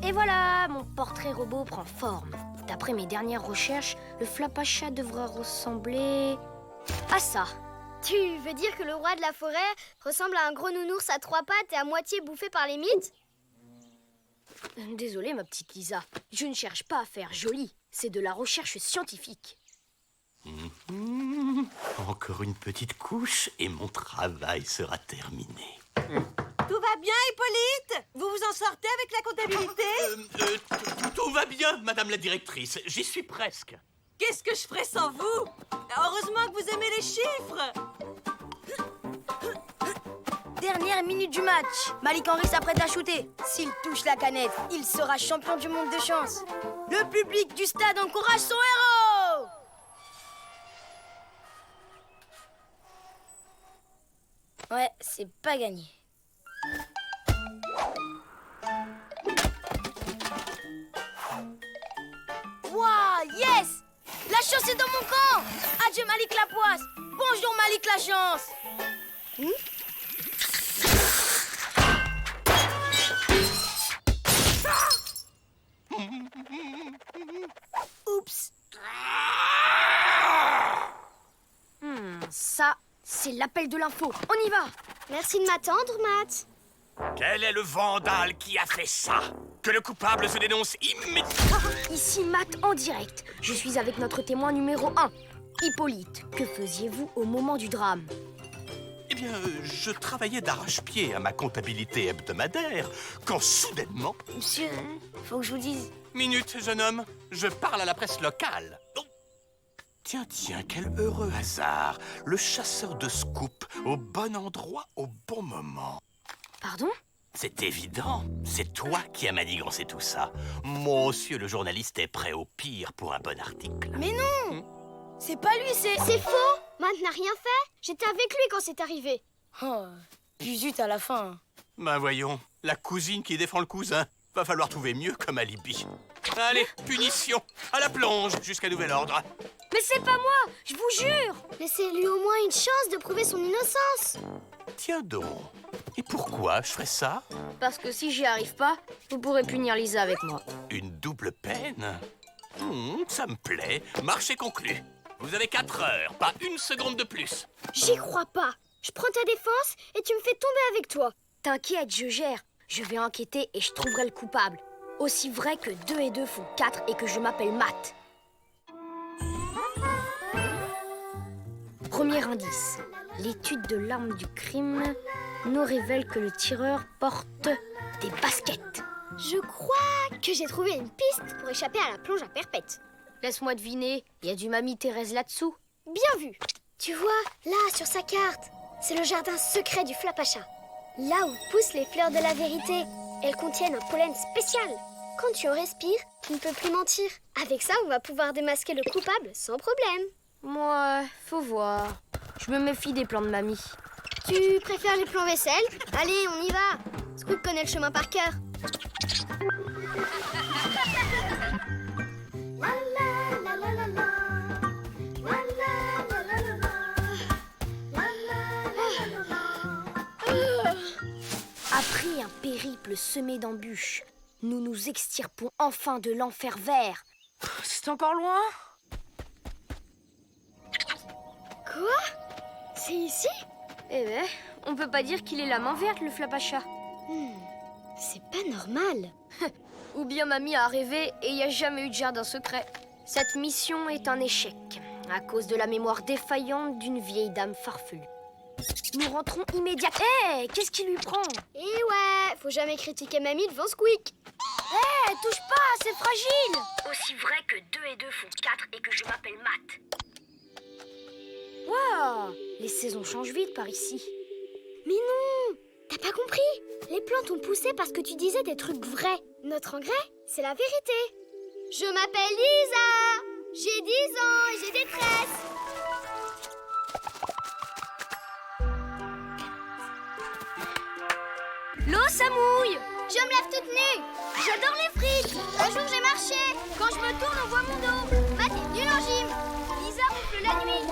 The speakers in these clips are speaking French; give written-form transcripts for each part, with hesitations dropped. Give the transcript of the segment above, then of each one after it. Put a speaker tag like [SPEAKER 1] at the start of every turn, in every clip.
[SPEAKER 1] Et voilà, mon portrait robot prend forme. D'après mes dernières recherches, le Flapacha devra ressembler à ça.
[SPEAKER 2] Tu veux dire que le roi de la forêt ressemble à un gros nounours à 3 pattes et à moitié bouffé par les mythes?
[SPEAKER 1] Désolée, ma petite Lisa. Je ne cherche pas à faire joli. C'est de la recherche scientifique.
[SPEAKER 3] Encore une petite couche et mon travail sera terminé.
[SPEAKER 4] Tout va bien, Hippolyte? Vous vous en sortez avec la comptabilité?
[SPEAKER 3] Tout va bien, madame la directrice. J'y suis presque.
[SPEAKER 4] Qu'est-ce que je ferais sans vous? Heureusement que vous aimez les chiffres.
[SPEAKER 1] Dernière minute du match. Malik Henry s'apprête à shooter. S'il touche la canette, il sera champion du monde de chance. Le public du stade encourage son héros. Ouais, c'est pas gagné. Waouh, yes! La chance est dans mon camp! Adieu Malik Lapoisse! Bonjour Malik la chance! Oups! Ça, c'est l'appel de l'info. On y va!
[SPEAKER 2] Merci de m'attendre, Matt.
[SPEAKER 3] Quel est le vandale qui a fait ça? Que le coupable se dénonce immédiatement.
[SPEAKER 1] Ici Matt en direct. Je suis avec notre témoin numéro 1. Hippolyte, que faisiez-vous au moment du drame?
[SPEAKER 3] Eh bien, je travaillais d'arrache-pied à ma comptabilité hebdomadaire quand soudainement...
[SPEAKER 1] Monsieur, faut que je vous dise...
[SPEAKER 3] Minute, jeune homme, je parle à la presse locale. Oh. Tiens, quel heureux hasard. Le chasseur de scoop au bon endroit au bon moment.
[SPEAKER 1] Pardon?
[SPEAKER 3] C'est évident, c'est toi qui as manigancé tout ça. Monsieur le journaliste est prêt au pire pour un bon article.
[SPEAKER 1] Mais non! C'est pas lui, c'est...
[SPEAKER 2] C'est faux! Matt n'a rien fait. J'étais avec lui quand c'est arrivé.
[SPEAKER 1] Oh, puis zut à la fin.
[SPEAKER 3] Ben voyons, la cousine qui défend le cousin. Va falloir trouver mieux comme alibi. Allez, punition, à la plonge, jusqu'à nouvel ordre.
[SPEAKER 1] Mais c'est pas moi, je vous jure!
[SPEAKER 2] Laissez-lui au moins une chance de prouver son innocence.
[SPEAKER 3] Tiens donc, et pourquoi je ferais ça?
[SPEAKER 1] Parce que si j'y arrive pas, vous pourrez punir Lisa avec moi.
[SPEAKER 3] Une double peine? Ça me plaît, marché conclu. Vous avez 4 heures, pas une seconde de plus.
[SPEAKER 2] J'y crois pas. Je prends ta défense et tu me fais tomber avec toi.
[SPEAKER 1] T'inquiète, je gère. Je vais enquêter et je trouverai le coupable. Aussi vrai que 2 et 2 font 4 et que je m'appelle Matt. Premier indice. L'étude de l'arme du crime nous révèle que le tireur porte des baskets.
[SPEAKER 2] Je crois que j'ai trouvé une piste pour échapper à la plonge à perpète.
[SPEAKER 1] Laisse-moi deviner, il y a du Mamie Thérèse là-dessous.
[SPEAKER 2] Bien vu. Tu vois, là, sur sa carte, c'est le jardin secret du Flapacha. Là où poussent les fleurs de la vérité. Elles contiennent un pollen spécial. Quand tu en respires, tu ne peux plus mentir. Avec ça, on va pouvoir démasquer le coupable sans problème.
[SPEAKER 1] Moi, faut voir. Je me méfie des plans de Mamie.
[SPEAKER 2] Tu préfères les plans vaisselle? Allez, on y va. Scoop connaît le chemin par cœur.
[SPEAKER 1] Après un périple semé d'embûches, nous nous extirpons enfin de l'enfer vert. C'est encore loin?
[SPEAKER 2] Quoi? C'est ici?
[SPEAKER 1] Eh ben, on peut pas dire qu'il est la main verte, le Flapacha.
[SPEAKER 2] C'est pas normal.
[SPEAKER 1] Ou bien Mamie a rêvé et il n'y a jamais eu de jardin secret. Cette mission est un échec, à cause de la mémoire défaillante d'une vieille dame farfelue. Nous rentrons immédiatement. Hé, qu'est-ce qui lui prend?
[SPEAKER 2] Et ouais, faut jamais critiquer Mamie devant Squeak.
[SPEAKER 1] Hé, touche pas, c'est fragile. Aussi vrai que 2 et 2 font 4 et que je m'appelle Matt. Waouh, les saisons changent vite par ici.
[SPEAKER 2] Mais non, t'as pas compris? Les plantes ont poussé parce que tu disais des trucs vrais. Notre engrais, c'est la vérité. Je m'appelle Lisa. J'ai 10 ans et j'ai des tresses.
[SPEAKER 1] L'eau, ça mouille.
[SPEAKER 2] Je me lève toute nue. J'adore les frites. Un jour, j'ai marché. Quand je me tourne, on voit mon dos. Matt est nul en gym. Lisa ronfle la nuit.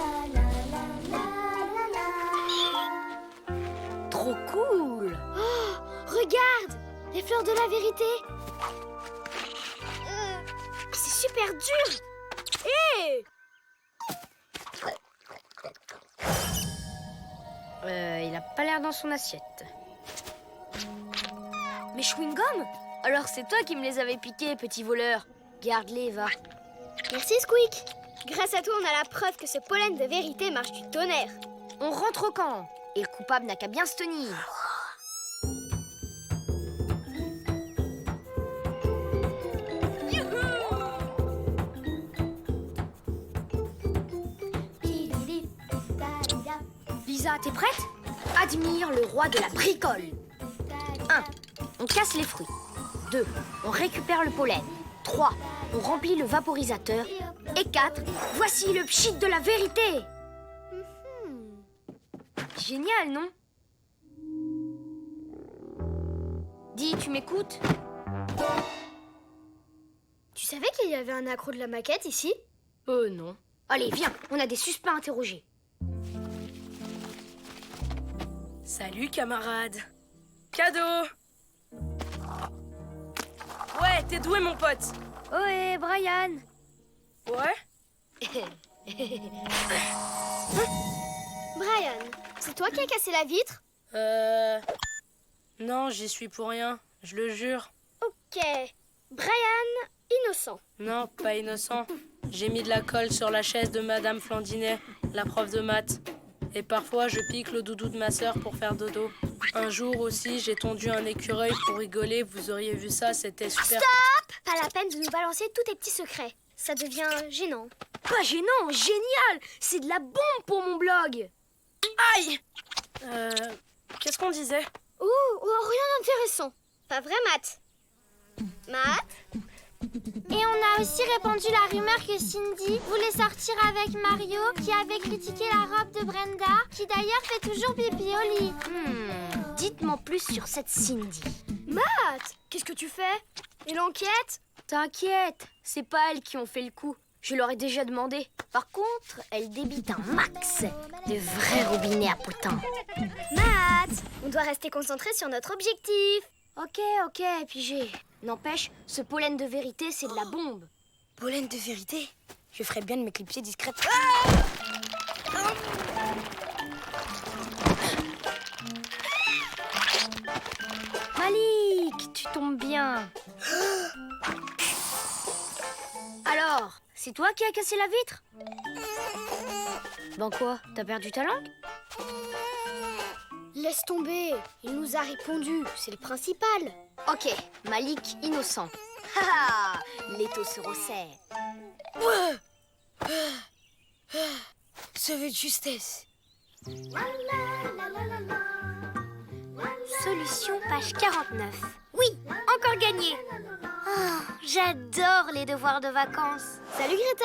[SPEAKER 1] Trop cool.
[SPEAKER 2] Oh, regarde, les fleurs de la vérité. super dur. Hé!
[SPEAKER 1] Il a pas l'air dans son assiette. Mes chewing-gums? Alors c'est toi qui me les avais piqués, petit voleur. Garde-les, va.
[SPEAKER 2] Merci Squeak. Grâce à toi, on a la preuve que ce pollen de vérité marche du tonnerre.
[SPEAKER 1] On rentre au camp. Et le coupable n'a qu'à bien se tenir. Lisa, t'es prête? Admire le roi de la bricole. 1. On casse les fruits. 2. On récupère le pollen. 3. On remplit le vaporisateur. Et 4. Voici le pchit de la vérité. Génial, non? Dis, tu m'écoutes?
[SPEAKER 2] Tu savais qu'il y avait un accro de la maquette ici?
[SPEAKER 1] Non. Allez, viens, on a des suspects à interroger.
[SPEAKER 5] Salut, camarade. Cadeau. Ouais, t'es doué, mon pote.
[SPEAKER 1] Ohé, Brian.
[SPEAKER 5] Ouais?
[SPEAKER 2] Brian, c'est toi qui as cassé la vitre?
[SPEAKER 5] Non, j'y suis pour rien. Je le jure.
[SPEAKER 2] Ok. Brian, innocent.
[SPEAKER 5] Non, pas innocent. J'ai mis de la colle sur la chaise de Madame Flandinet, la prof de maths. Et parfois, je pique le doudou de ma sœur pour faire dodo. Un jour aussi, j'ai tondu un écureuil pour rigoler. Vous auriez vu ça, c'était super...
[SPEAKER 2] Stop! Pas la peine de nous balancer tous tes petits secrets. Ça devient gênant.
[SPEAKER 1] Pas gênant, génial. C'est de la bombe pour mon blog.
[SPEAKER 5] Aïe! Qu'est-ce qu'on disait?
[SPEAKER 2] Rien d'intéressant. Pas vrai, Matt? Matt?
[SPEAKER 6] Et on a aussi répandu la rumeur que Cindy voulait sortir avec Mario, qui avait critiqué la robe de Brenda, qui d'ailleurs fait toujours pipi au lit.
[SPEAKER 1] Dites-moi plus sur cette Cindy.
[SPEAKER 2] Matt, qu'est-ce que tu fais? Et l'enquête?
[SPEAKER 1] T'inquiète, c'est pas elles qui ont fait le coup. Je leur ai déjà demandé. Par contre, elles débitent un max de vrais robinets à potins.
[SPEAKER 2] Matt, on doit rester concentré sur notre objectif.
[SPEAKER 1] Ok, pigé. N'empêche, ce pollen de vérité, c'est de la bombe.
[SPEAKER 5] Pollen de vérité?
[SPEAKER 1] Je ferais bien de m'éclipser discrètement. Malik, tu tombes bien. Alors, c'est toi qui as cassé la vitre? Ben quoi, t'as perdu ta langue?
[SPEAKER 2] Laisse tomber, il nous a répondu, c'est le principal.
[SPEAKER 1] Ok, Malik innocent. Haha, l'étau se resserre.
[SPEAKER 5] Ce veut de justesse.
[SPEAKER 6] Solution page 49. Oui, encore gagné. Oh, j'adore les devoirs de vacances.
[SPEAKER 2] Salut Greta.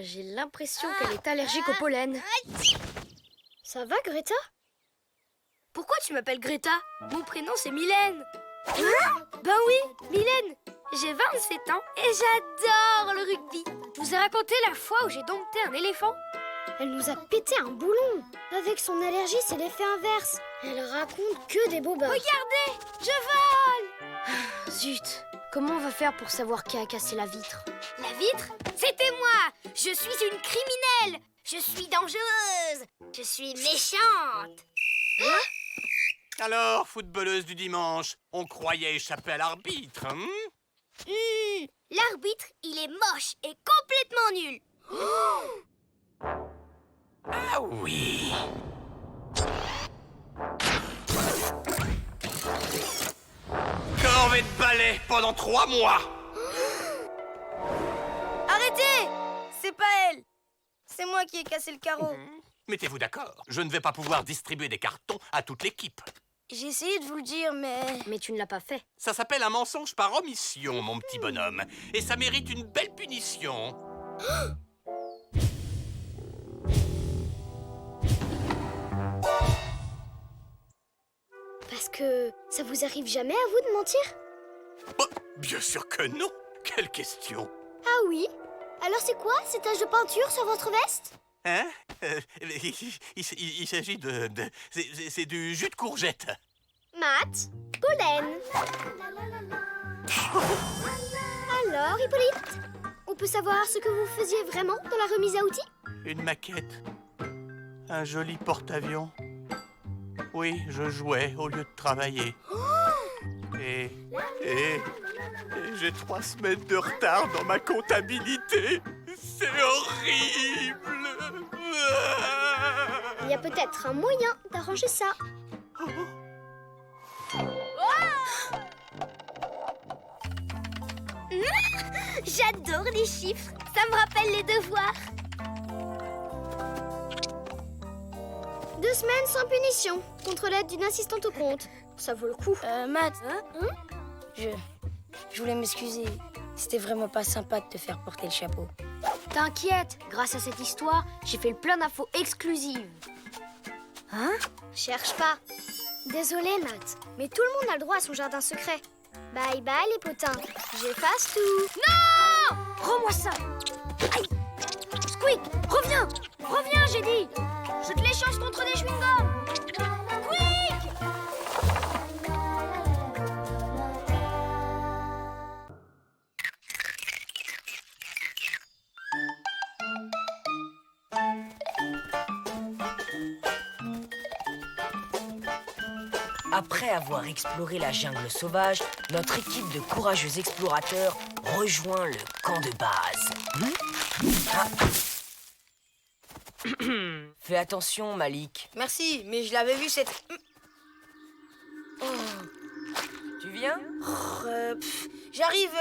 [SPEAKER 1] J'ai l'impression qu'elle est allergique au pollen.
[SPEAKER 2] Ça va Greta?
[SPEAKER 1] Pourquoi tu m'appelles Greta? Mon prénom c'est Mylène. Ben oui, Mylène. J'ai 27 ans et j'adore le rugby. Je vous ai raconté la fois où j'ai dompté un éléphant?
[SPEAKER 2] Elle nous a pété un boulon. Avec son allergie, c'est l'effet inverse. Elle raconte que des bobards.
[SPEAKER 1] Regardez, je vole. Zut, comment on va faire pour savoir qui a cassé la vitre?
[SPEAKER 6] La vitre? C'était moi. Je suis une criminelle. Je suis dangereuse. Je suis méchante.
[SPEAKER 3] Alors, footballeuse du dimanche, on croyait échapper à l'arbitre, hein?
[SPEAKER 6] L'arbitre, il est moche et complètement nul.
[SPEAKER 3] Ah oui. Corvée de balai pendant 3 mois.
[SPEAKER 5] Arrêtez! C'est pas elle. C'est moi qui ai cassé le carreau.
[SPEAKER 3] Mettez-vous d'accord, je ne vais pas pouvoir distribuer des cartons à toute l'équipe.
[SPEAKER 5] J'ai essayé de vous le dire, mais...
[SPEAKER 1] Mais tu ne l'as pas fait.
[SPEAKER 3] Ça s'appelle un mensonge par omission, mon petit bonhomme. Et ça mérite une belle punition.
[SPEAKER 2] Parce que ça vous arrive jamais à vous de mentir?
[SPEAKER 3] Oh, bien sûr que non. Quelle question.
[SPEAKER 2] Ah oui? Alors c'est quoi ces taches de peinture sur votre veste?
[SPEAKER 3] Hein? Il s'agit de c'est du jus de courgette.
[SPEAKER 2] Matt, pollen. Alors, Hippolyte, on peut savoir ce que vous faisiez vraiment dans la remise à outils?
[SPEAKER 3] Une maquette. Un joli porte-avions. Oui, je jouais au lieu de travailler. Et j'ai 3 semaines de retard dans ma comptabilité. C'est horrible.
[SPEAKER 2] Il y a peut-être un moyen d'arranger ça. J'adore les chiffres. Ça me rappelle les devoirs. 2 semaines sans punition, contre l'aide d'une assistante au compte. Ça vaut le coup.
[SPEAKER 5] Matt, je voulais m'excuser. C'était vraiment pas sympa de te faire porter le chapeau.
[SPEAKER 1] T'inquiète, grâce à cette histoire, j'ai fait le plein d'infos exclusives.
[SPEAKER 2] Cherche pas. Désolé, Matt, mais tout le monde a le droit à son jardin secret. Bye bye, les potins. J'efface tout.
[SPEAKER 1] Non! Rends-moi ça! Aïe! Squeak, reviens! Reviens, j'ai dit! Je te l'échange contre des chewing-gums! Squeak!
[SPEAKER 7] Après avoir exploré la jungle sauvage, notre équipe de courageux explorateurs rejoint le camp de base. Fais attention, Malik.
[SPEAKER 5] Merci, mais je l'avais vu cette...
[SPEAKER 7] Tu viens?
[SPEAKER 5] J'arrive...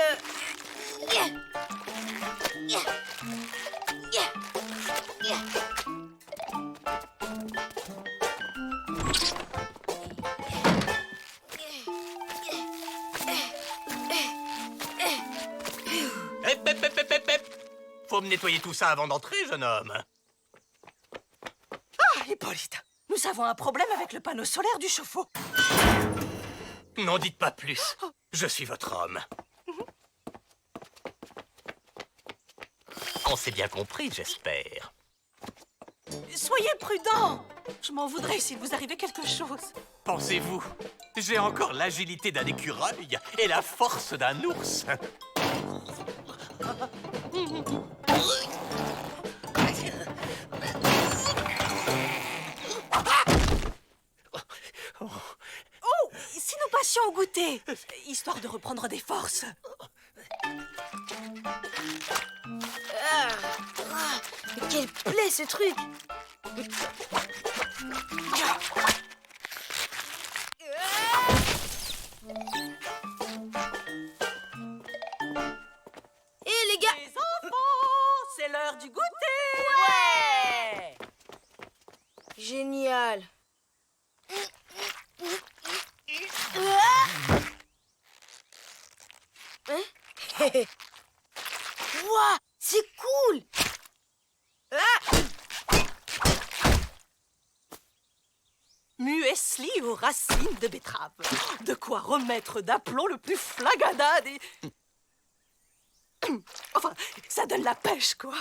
[SPEAKER 3] Faut me nettoyer tout ça avant d'entrer, jeune homme.
[SPEAKER 4] Ah, Hippolyte, nous avons un problème avec le panneau solaire du chauffe-eau.
[SPEAKER 3] N'en dites pas plus. Je suis votre homme. On s'est bien compris, j'espère.
[SPEAKER 4] Soyez prudents. Je m'en voudrais s'il vous arrivait quelque chose.
[SPEAKER 3] Pensez-vous, j'ai encore l'agilité d'un écureuil et la force d'un ours.
[SPEAKER 4] Oh, si nous passions au goûter, histoire de reprendre des forces.
[SPEAKER 5] Quelle plaie, ce truc! Hé, les gars!
[SPEAKER 4] Les enfants, c'est l'heure du goûter.
[SPEAKER 5] Ouais! Génial! Ouah, c'est cool!
[SPEAKER 4] Muesli aux racines de betterave. De quoi remettre d'aplomb le plus flagada des... Enfin, ça donne la pêche, quoi.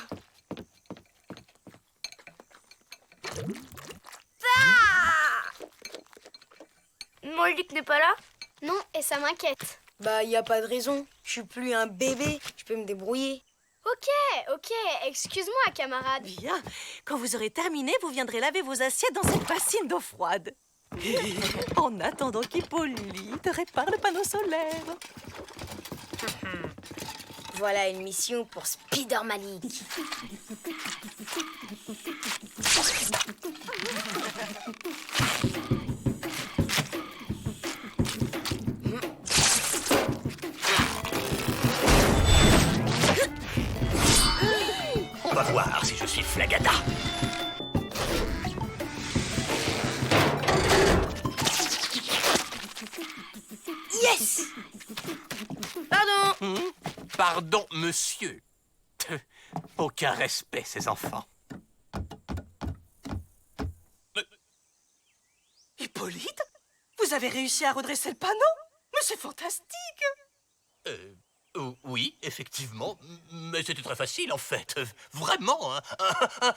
[SPEAKER 1] Malik n'est pas là?
[SPEAKER 2] Non, et ça m'inquiète.
[SPEAKER 5] Bah, y a pas de raison. Je suis plus un bébé. Je peux me débrouiller.
[SPEAKER 2] Ok, excuse-moi, camarade.
[SPEAKER 4] Bien, quand vous aurez terminé, vous viendrez laver vos assiettes dans cette bassine d'eau froide. En attendant qu'Hippolyte répare le panneau solaire.
[SPEAKER 5] Voilà une mission pour Spider Malik.
[SPEAKER 3] On va voir si je suis Flagada.
[SPEAKER 5] Yes! Pardon!
[SPEAKER 3] Pardon, monsieur. Aucun respect, ces enfants.
[SPEAKER 4] Hippolyte, vous avez réussi à redresser le panneau? Mais c'est fantastique!
[SPEAKER 3] Oui, effectivement. Mais c'était très facile, en fait. Vraiment,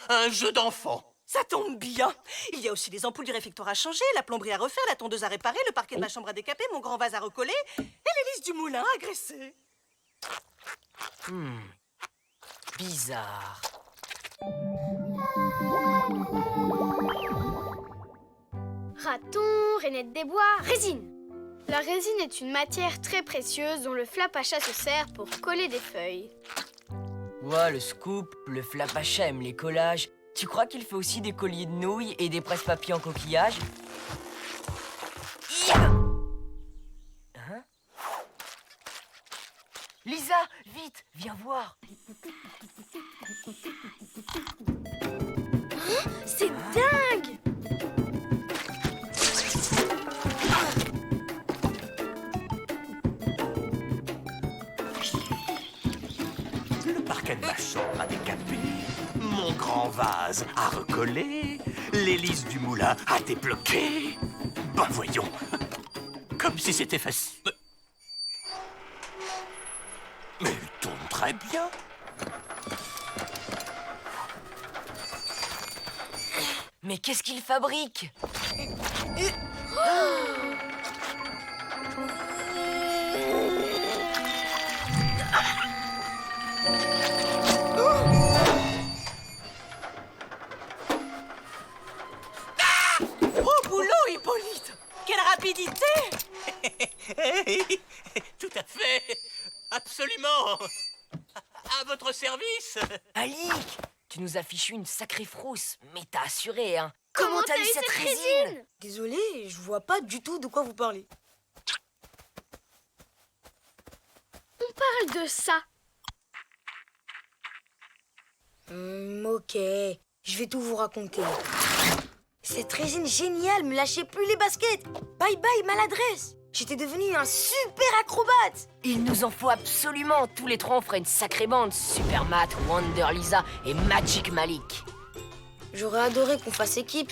[SPEAKER 3] un jeu d'enfant.
[SPEAKER 4] Ça tombe bien. Il y a aussi les ampoules du réfectoire à changer, la plomberie à refaire, la tondeuse à réparer, le parquet de ma chambre à décaper, mon grand vase à recoller et l'hélice du moulin à graisser.
[SPEAKER 7] Bizarre.
[SPEAKER 2] Raton, rainette des bois, résine. La résine est une matière très précieuse dont le Flapacha se sert pour coller des feuilles.
[SPEAKER 7] Ouais, le scoop, le Flapacha aime les collages. Tu crois qu'il fait aussi des colliers de nouilles et des presse-papiers en coquillage? Yeah. Hein? Lisa, vite, viens voir.
[SPEAKER 2] C'est dingue!
[SPEAKER 3] Le parquet de ma chambre à décaper, mon grand vase à recoller, l'hélice du moulin à débloquer. Ben voyons, comme si c'était facile. Mais il tourne très bien.
[SPEAKER 7] Mais qu'est-ce qu'il fabrique?
[SPEAKER 4] Au boulot, Hippolyte! Quelle rapidité!
[SPEAKER 3] Tout à fait, absolument. À votre service.
[SPEAKER 7] Alic, tu nous as fichu une sacrée frousse, mais t'as assuré, hein?
[SPEAKER 2] Comment t'as eu cette résine?
[SPEAKER 8] Désolé, je vois pas du tout de quoi vous parlez.
[SPEAKER 2] On parle de ça.
[SPEAKER 8] Ok, je vais tout vous raconter. Cette résine géniale me lâchait plus les baskets. Bye bye maladresse. J'étais devenu un super acrobate.
[SPEAKER 7] Il nous en faut absolument. Tous les trois, on ferait une sacrée bande. Super Matt, Wonder Lisa et Magic Malik.
[SPEAKER 8] J'aurais adoré qu'on fasse équipe,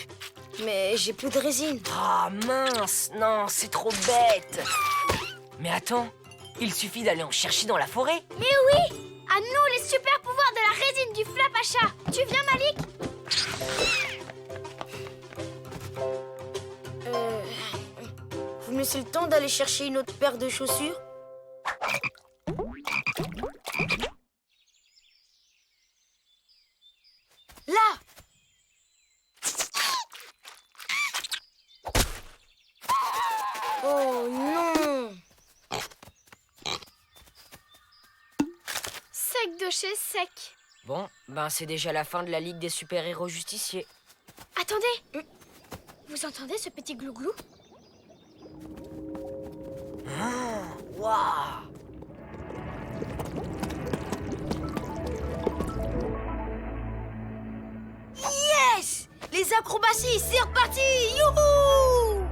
[SPEAKER 8] mais j'ai plus de résine.
[SPEAKER 7] Ah mince, non, c'est trop bête. Mais attends, il suffit d'aller en chercher dans la forêt.
[SPEAKER 2] Mais oui! À nous les super pouvoirs de la résine du Flapacha. Tu viens, Malik?
[SPEAKER 8] Vous me laissez le temps d'aller chercher une autre paire de chaussures? Là! Oh non!
[SPEAKER 2] Sec de chez sec.
[SPEAKER 7] Bon, ben c'est déjà la fin de la Ligue des super-héros justiciers.
[SPEAKER 2] Attendez. Vous entendez ce petit glouglou?
[SPEAKER 7] Waouh!
[SPEAKER 8] Yes! Les acrobaties, c'est reparti! Youhou!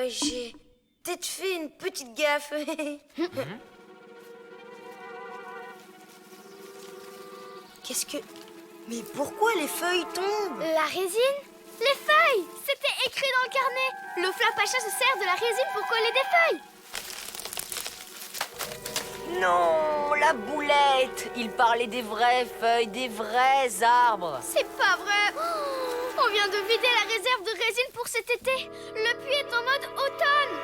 [SPEAKER 8] J'ai peut-être fait une petite gaffe. Qu'est-ce que... Mais pourquoi les feuilles tombent?
[SPEAKER 2] La résine? Les feuilles! C'était écrit dans le carnet. Le Flapacha se sert de la résine pour coller des feuilles.
[SPEAKER 7] Non, la boulette! Il parlait des vraies feuilles, des vrais arbres.
[SPEAKER 2] C'est pas vrai. On vient de vider la réserve de résine pour cet été. Le puits est en mode automne.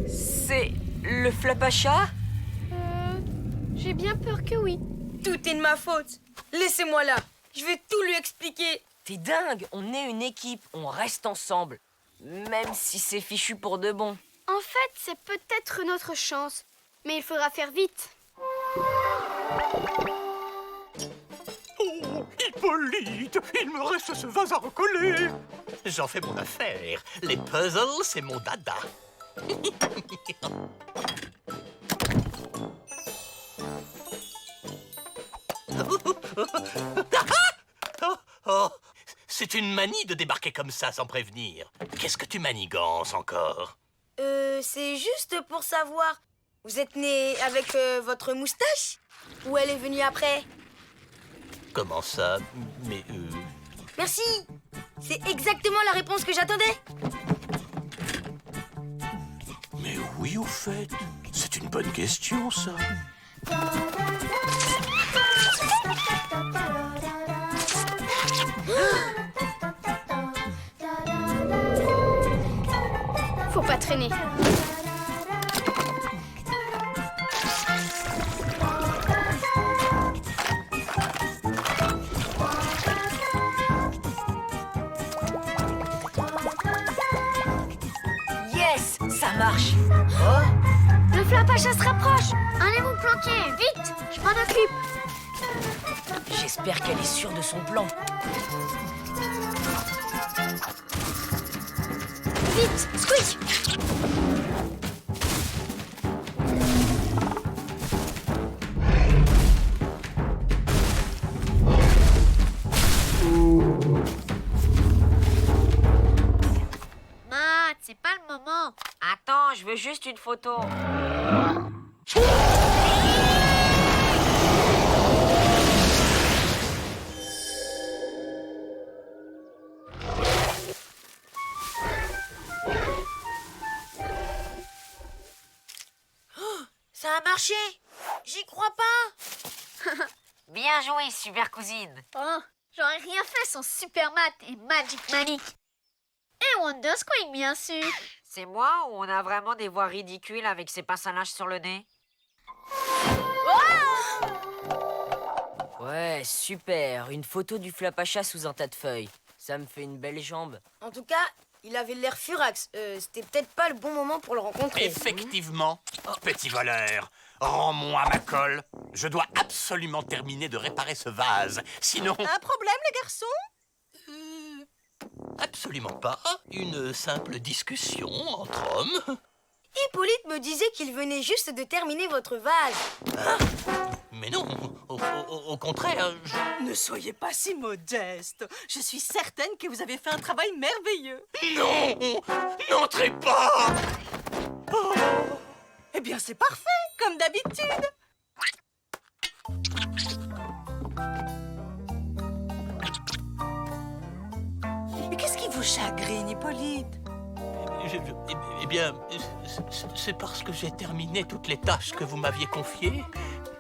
[SPEAKER 7] C'est le Flapacha?
[SPEAKER 2] J'ai bien peur que oui.
[SPEAKER 8] Tout est de ma faute. Laissez-moi là. Je vais tout lui expliquer.
[SPEAKER 7] T'es dingue, on est une équipe, on reste ensemble. Même si c'est fichu pour de bon.
[SPEAKER 2] En fait, c'est peut-être notre chance. Mais il faudra faire vite.
[SPEAKER 3] Oh, Hippolyte, il me reste ce vase à recoller. J'en fais mon affaire. Les puzzles, c'est mon dada. Oh, c'est une manie de débarquer comme ça sans prévenir. Qu'est-ce que tu manigances encore?
[SPEAKER 8] C'est juste pour savoir. Vous êtes né avec votre moustache? Ou elle est venue après?
[SPEAKER 3] Comment ça? Mais
[SPEAKER 8] Merci. C'est exactement la réponse que j'attendais.
[SPEAKER 3] Mais oui, au fait, c'est une bonne question, ça.
[SPEAKER 2] Faut pas traîner.
[SPEAKER 7] Yes, ça marche.
[SPEAKER 6] Le Flapacha se rapproche. Allez vous planquer, vite. Je m'en occupe.
[SPEAKER 7] J'espère qu'elle est sûre de son plan.
[SPEAKER 2] Vite, Squeak.
[SPEAKER 6] Matt, c'est pas le moment.
[SPEAKER 7] Attends, je veux juste une photo.
[SPEAKER 8] Ça a marché. J'y crois pas.
[SPEAKER 7] Bien joué, super cousine.
[SPEAKER 6] Oh, j'aurais rien fait sans Super Matt et Magic Manic. Et Wonder Squeak, bien sûr.
[SPEAKER 7] C'est moi ou on a vraiment des voix ridicules avec ces pinces à linge sur le nez? Ouais, super. Une photo du Flapacha sous un tas de feuilles. Ça me fait une belle jambe.
[SPEAKER 8] En tout cas, il avait l'air furax. C'était peut-être pas le bon moment pour le rencontrer.
[SPEAKER 3] Effectivement, petit voleur, rends-moi ma colle. Je dois absolument terminer de réparer ce vase. Sinon...
[SPEAKER 4] Un problème, les garçons?
[SPEAKER 3] Absolument pas. Une simple discussion entre hommes.
[SPEAKER 8] Hippolyte me disait qu'il venait juste de terminer votre vase.
[SPEAKER 3] Mais non, au contraire,
[SPEAKER 4] Ne soyez pas si modeste. Je suis certaine que vous avez fait un travail merveilleux.
[SPEAKER 3] Non! N'entrez pas!
[SPEAKER 4] Eh bien, c'est parfait, comme d'habitude. Mais qu'est-ce qui vous chagrine, Hippolyte?
[SPEAKER 3] Eh bien, c'est parce que j'ai terminé toutes les tâches que vous m'aviez confiées.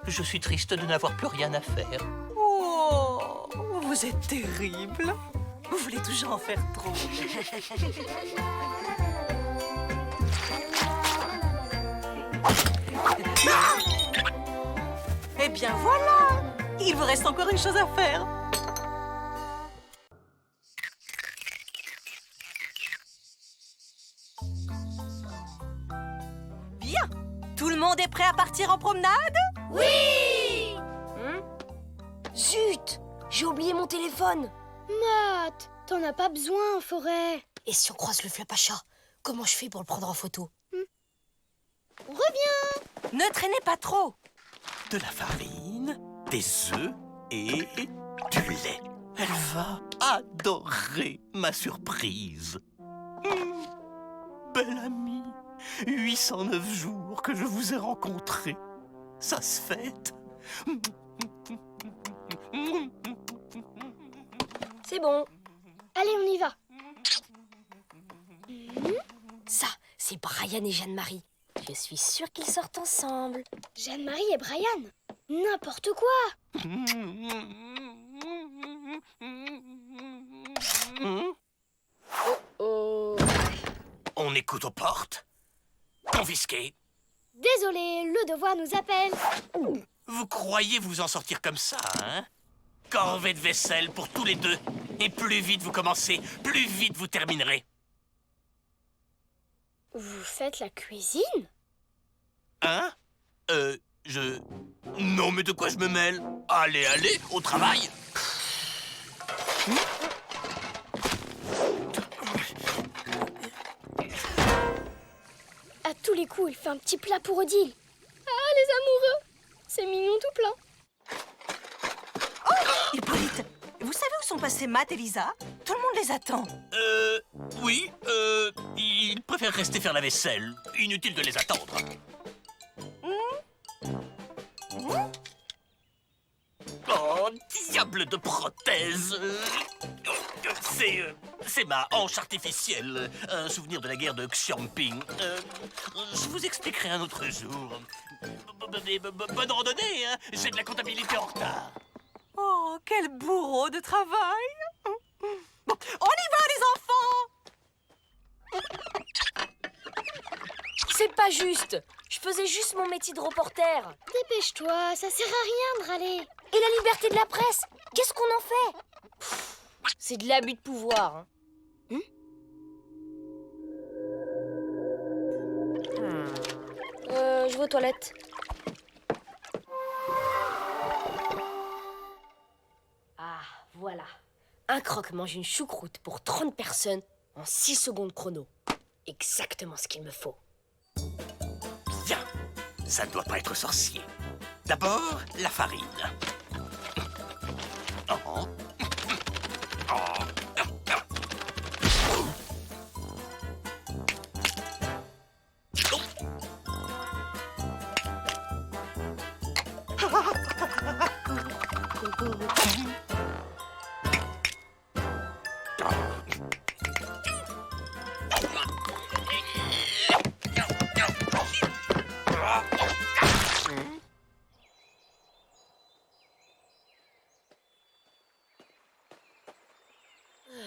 [SPEAKER 3] Je suis triste de n'avoir plus rien à faire.
[SPEAKER 4] Oh, vous êtes terrible. Vous voulez toujours en faire trop. Eh bien voilà. Il vous reste encore une chose à faire. Bien. Tout le monde est prêt à partir en promenade?
[SPEAKER 1] Zut! J'ai oublié mon téléphone.
[SPEAKER 2] Matt, t'en as pas besoin en forêt.
[SPEAKER 1] Et si on croise le Flapacha, comment je fais pour le prendre en photo?
[SPEAKER 2] Reviens.
[SPEAKER 4] Ne traînez pas trop.
[SPEAKER 3] De la farine, des œufs et du lait. Elle va adorer ma surprise. Belle amie, 809 jours que je vous ai rencontré. Ça se fête.
[SPEAKER 2] C'est bon. Allez, on y va.
[SPEAKER 1] Ça, c'est Brian et Jeanne-Marie. Je suis sûre qu'ils sortent ensemble.
[SPEAKER 2] Jeanne-Marie et Brian. N'importe quoi. Oh.
[SPEAKER 3] On écoute aux portes. Confisqué.
[SPEAKER 2] Désolé, le devoir nous appelle.
[SPEAKER 3] Vous croyez vous en sortir comme ça, hein? Corvée de vaisselle pour tous les deux. Et plus vite vous commencez, plus vite vous terminerez.
[SPEAKER 2] Vous faites la cuisine?
[SPEAKER 3] Hein? Non, mais de quoi je me mêle? Allez, allez, au travail!
[SPEAKER 2] À tous les coups, il fait un petit plat pour Odile. Ah, les amoureux! C'est mignon tout plein.
[SPEAKER 4] Hippolyte, vous savez où sont passés Matt et Lisa? Tout le monde les attend.
[SPEAKER 3] Oui, ils préfèrent rester faire la vaisselle. Inutile de les attendre. Oh, diable de prothèse. C'est ma hanche artificielle, un souvenir de la guerre de Xiamping. Je vous expliquerai un autre jour. Bonne randonnée, hein. J'ai de la comptabilité en retard.
[SPEAKER 4] Oh, quel bourreau de travail! Bon, on y va, les enfants!
[SPEAKER 1] C'est pas juste. Je faisais juste mon métier de reporter.
[SPEAKER 2] Dépêche-toi, ça sert à rien de râler.
[SPEAKER 1] Et la liberté de la presse, qu'est-ce qu'on en fait? C'est de l'abus de pouvoir. Hein. Je vais aux toilettes. Ah, voilà. Un croque mange une choucroute pour 30 personnes en 6 secondes chrono. Exactement ce qu'il me faut.
[SPEAKER 3] Bien, ça ne doit pas être sorcier. D'abord, la farine. Oh.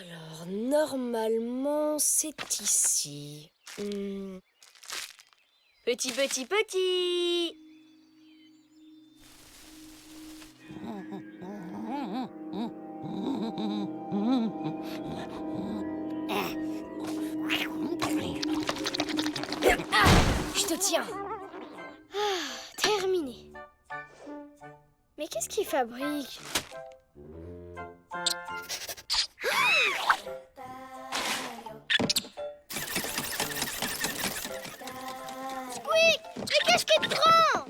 [SPEAKER 1] Alors, normalement, c'est ici. Petit, petit, petit. Ah, je te tiens.
[SPEAKER 2] Terminé. Mais qu'est-ce qu'il fabrique?
[SPEAKER 6] Squeak, mais qu'est-ce qui te prend?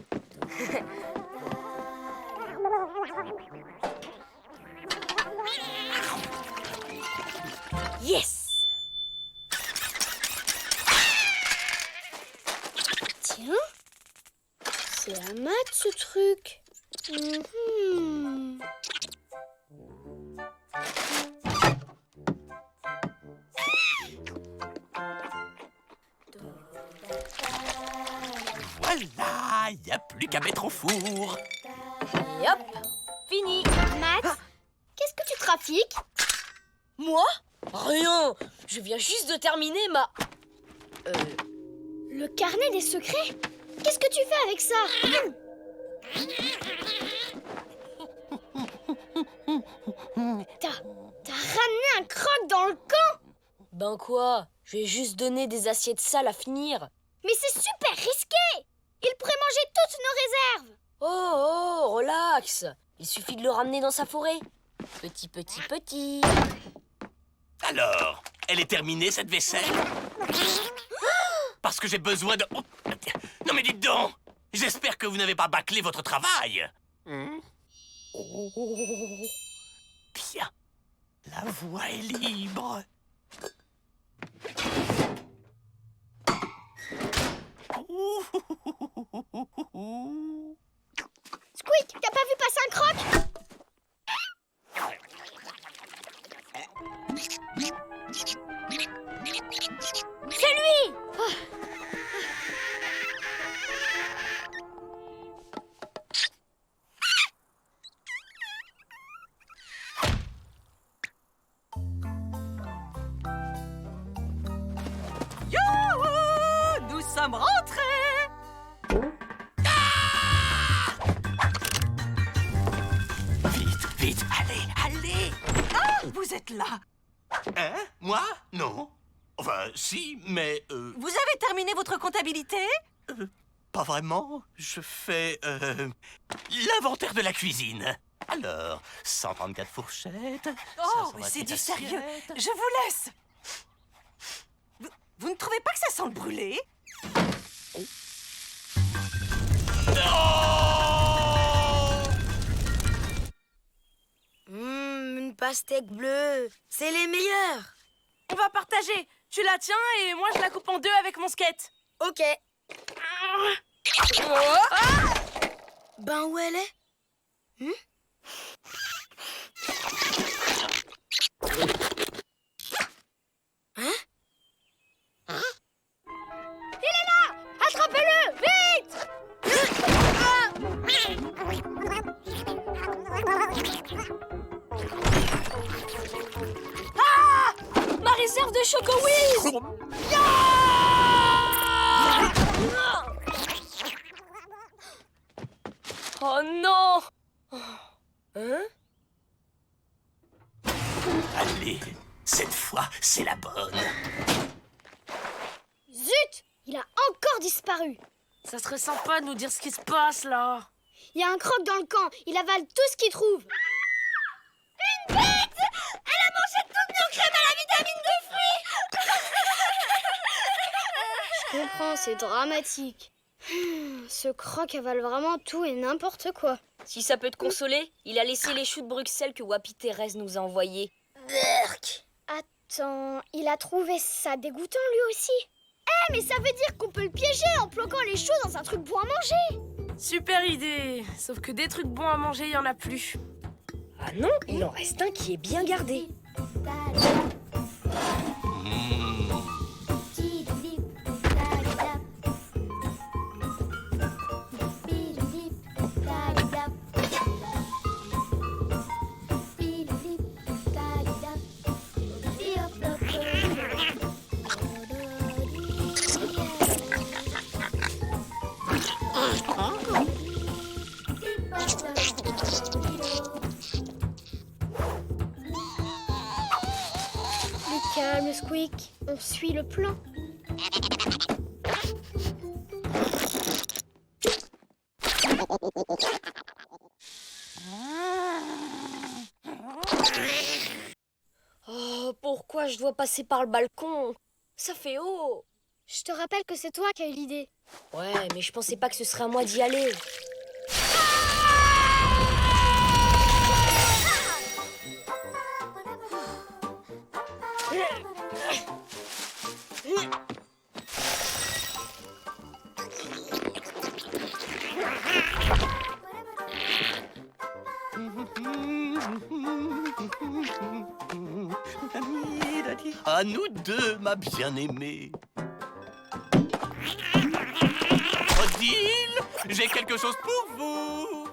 [SPEAKER 1] Yes.
[SPEAKER 2] Tiens, c'est à Matt ce truc.
[SPEAKER 3] Voilà, il n'y a plus qu'à mettre au four.
[SPEAKER 1] Et hop, fini.
[SPEAKER 2] Matt, qu'est-ce que tu trafiques?
[SPEAKER 1] Moi? Rien. Je viens juste de terminer ma...
[SPEAKER 2] Le carnet des secrets? Qu'est-ce que tu fais avec ça? T'as ramené un croque dans le camp?
[SPEAKER 1] Ben quoi? Je vais juste donner des assiettes sales à finir.
[SPEAKER 2] Mais c'est super risqué! Il pourrait manger toutes nos réserves!
[SPEAKER 1] Oh, relax. Il suffit de le ramener dans sa forêt. Petit, petit, petit.
[SPEAKER 3] Alors, elle est terminée, cette vaisselle? Parce que j'ai besoin de... Oh, non mais dites donc! J'espère que vous n'avez pas bâclé votre travail. Bien. La voie est libre.
[SPEAKER 2] Squeak, t'as pas vu passer un croque? C'est lui!
[SPEAKER 4] Youhou! Nous sommes rentrés!
[SPEAKER 3] Vite, vite, allez.
[SPEAKER 4] Ah, vous êtes là!
[SPEAKER 3] Hein? Moi? Non. Enfin, si, mais...
[SPEAKER 4] Vous avez terminé votre comptabilité?
[SPEAKER 3] Pas vraiment. Je fais... l'inventaire de la cuisine. Alors, 134 fourchettes...
[SPEAKER 4] Oh,
[SPEAKER 3] 528
[SPEAKER 4] mais c'est du sérieux!
[SPEAKER 3] assiettes.
[SPEAKER 4] Je vous laisse! Vous ne trouvez pas que ça sent le brûlé?
[SPEAKER 8] Une pastèque bleue, c'est les meilleurs.
[SPEAKER 5] On va partager. Tu la tiens et moi je la coupe en deux avec mon skate.
[SPEAKER 8] Ok. Ben où elle est?
[SPEAKER 1] Ma réserve de Choco Whiz! Oh non!
[SPEAKER 7] Hein?
[SPEAKER 3] Allez, cette fois, c'est la bonne.
[SPEAKER 2] Zut! Il a encore disparu.
[SPEAKER 5] Ça serait sympa de nous dire ce qui se passe là.
[SPEAKER 2] Il y a un croc dans le camp. Il avale tout ce qu'il trouve. Une bête! Elle a mangé toutes nos crèmes à la vitamine de fruits. Je comprends, c'est dramatique. Ce croc avale vraiment tout et n'importe quoi.
[SPEAKER 1] Si ça peut te consoler, il a laissé les choux de Bruxelles que Wapi Thérèse nous a envoyés.
[SPEAKER 2] Attends, il a trouvé ça dégoûtant lui aussi. Mais ça veut dire qu'on peut le piéger en planquant les choux dans un truc bon à manger.
[SPEAKER 5] Super idée. Sauf que des trucs bons à manger, il y en a plus.
[SPEAKER 1] Ah non, il en reste un qui est bien gardé.
[SPEAKER 2] Calme, Squeak. On suit le plan.
[SPEAKER 1] Oh, pourquoi je dois passer par le balcon? Ça fait haut.
[SPEAKER 2] Je te rappelle que c'est toi qui as eu l'idée.
[SPEAKER 1] Ouais, mais je pensais pas que ce serait à moi d'y aller.
[SPEAKER 3] À nous deux, ma bien-aimée. Odile, j'ai quelque chose pour vous.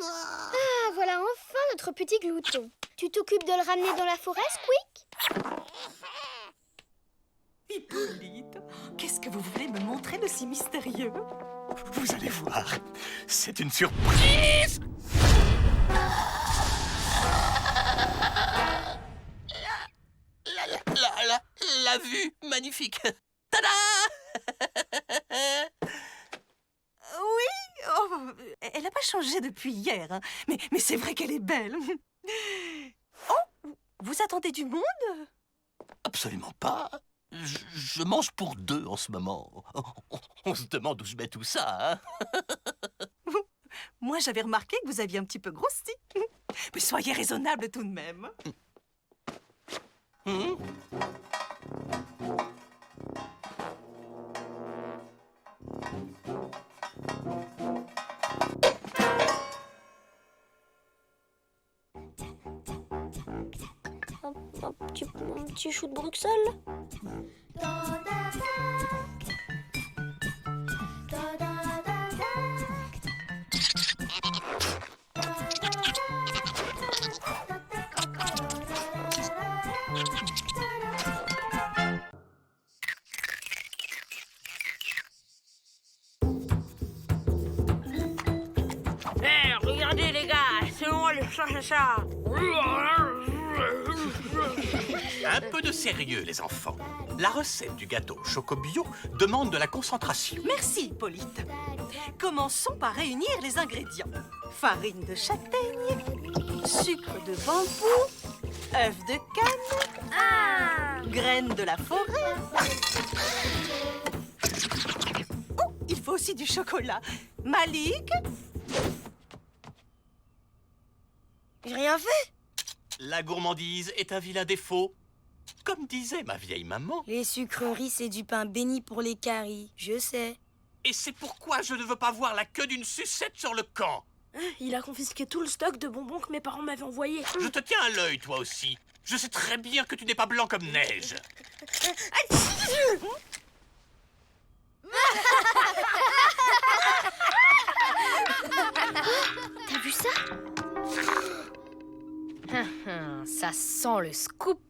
[SPEAKER 2] Ah, voilà enfin notre petit glouton. Tu t'occupes de le ramener dans la forêt, Squeak?
[SPEAKER 4] Hippolyte, qu'est-ce que vous voulez me montrer de si mystérieux?
[SPEAKER 3] Vous allez voir, c'est une surprise. La vue magnifique. Tada!
[SPEAKER 4] Oui, oh, elle n'a pas changé depuis hier, hein. Mais c'est vrai qu'elle est belle. Oh, vous attendez du monde?
[SPEAKER 3] Absolument pas. Je mange pour deux en ce moment. On se demande où je mets tout ça, hein?
[SPEAKER 4] Moi, j'avais remarqué que vous aviez un petit peu grossi. Mais soyez raisonnable tout de même.
[SPEAKER 1] Un petit chou de Bruxelles.
[SPEAKER 5] Regardez les gars, c'est moi le chat.
[SPEAKER 3] Un peu de sérieux, les enfants. La recette du gâteau Chocobio demande de la concentration.
[SPEAKER 4] Merci, Hippolyte. Commençons par réunir les ingrédients. Farine de châtaigne, sucre de bambou, œufs de canne, graines de la forêt. Oh, il faut aussi du chocolat. Malik?
[SPEAKER 8] J'ai rien fait.
[SPEAKER 3] La gourmandise est un vilain défaut. Comme disait ma vieille maman.
[SPEAKER 8] Les sucreries, c'est du pain béni pour les caries, je sais.
[SPEAKER 3] Et c'est pourquoi je ne veux pas voir la queue d'une sucette sur le camp.
[SPEAKER 5] Il a confisqué tout le stock de bonbons que mes parents m'avaient envoyé.
[SPEAKER 3] Je te tiens à l'œil, toi aussi. Je sais très bien que tu n'es pas blanc comme neige.
[SPEAKER 2] T'as vu ça?
[SPEAKER 1] Ça sent le scoop.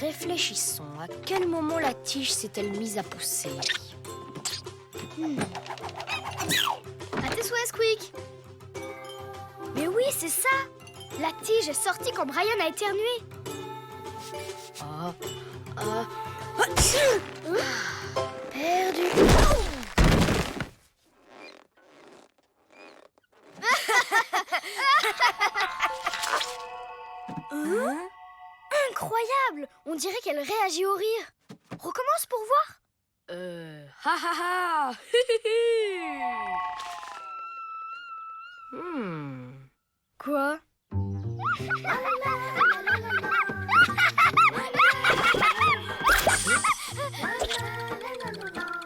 [SPEAKER 1] Réfléchissons. À quel moment la tige s'est-elle mise à pousser?
[SPEAKER 2] À tes souhaits, Squeak. Mais oui, c'est ça. La tige est sortie quand Brian a éternué. Perdu. Incroyable! On dirait qu'elle réagit au rire. Recommence pour voir.
[SPEAKER 1] Ha ha ha.
[SPEAKER 2] Quoi?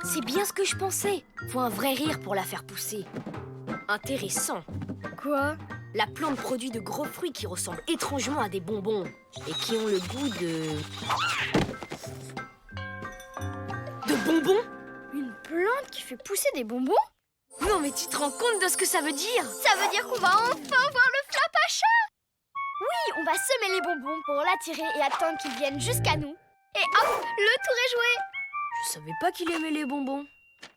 [SPEAKER 1] C'est bien ce que je pensais. Faut un vrai rire pour la faire pousser. Intéressant.
[SPEAKER 2] Quoi?
[SPEAKER 1] La plante produit de gros fruits qui ressemblent étrangement à des bonbons et qui ont le goût de bonbons?
[SPEAKER 2] Une plante qui fait pousser des bonbons?
[SPEAKER 1] Non mais tu te rends compte de ce que ça veut dire?
[SPEAKER 2] Ça veut dire qu'on va enfin voir le Flapacha! Oui, on va semer les bonbons pour l'attirer et attendre qu'ils viennent jusqu'à nous. Et hop, le tour est joué!
[SPEAKER 1] Je savais pas qu'il aimait les bonbons.